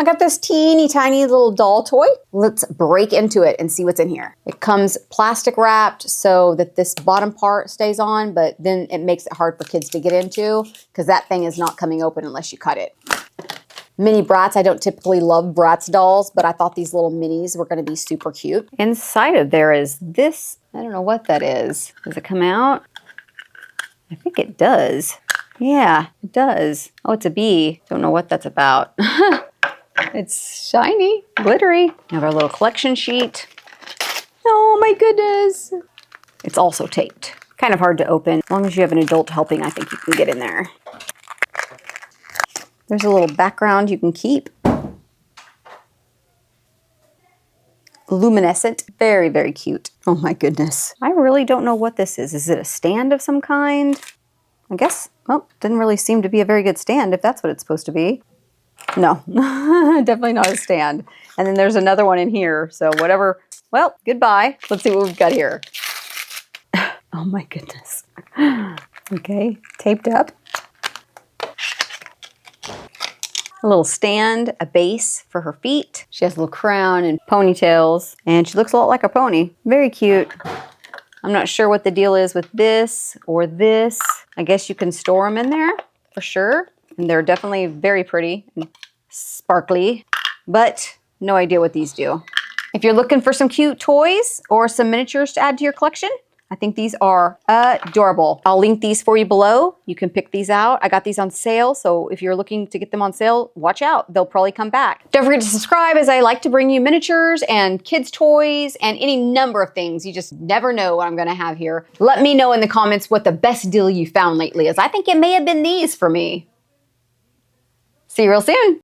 I got this teeny tiny little doll toy. Let's break into it and see what's in here. It comes plastic wrapped so that this bottom part stays on, but then it makes it hard for kids to get into because that thing is not coming open unless you cut it. Mini Bratz. I don't typically love Bratz dolls, but I thought these little minis were going to be super cute. Inside of there is this. I don't know what that is. Does it come out? I think it does. Yeah, it does. Oh, it's a bee. Don't know what that's about. It's shiny, glittery. We have our little collection sheet. Oh my goodness. It's also taped. Kind of hard to open. As long as you have an adult helping, I think you can get in there. There's a little background you can keep. Luminescent. Very, very cute. Oh my goodness. I really don't know what this is. Is it a stand of some kind? I guess, well, didn't really seem to be a very good stand if that's what it's supposed to be. No, definitely not a stand. And then there's another one in here. So whatever, well, goodbye. Let's see what we've got here. Oh my goodness. Okay, taped up. A little stand, a base for her feet. She has a little crown and ponytails, and she looks a lot like a pony. Very cute. I'm not sure what the deal is with this or this. I guess you can store them in there for sure. And they're definitely very pretty and sparkly, but no idea what these do. If you're looking for some cute toys or some miniatures to add to your collection, I think these are adorable. I'll link these for you below. You can pick these out. I got these on sale, so if you're looking to get them on sale, watch out. They'll probably come back. Don't forget to subscribe, as I like to bring you miniatures and kids' toys and any number of things. You just never know what I'm gonna have here. Let me know in the comments what the best deal you found lately is. I think it may have been these for me. See you real soon.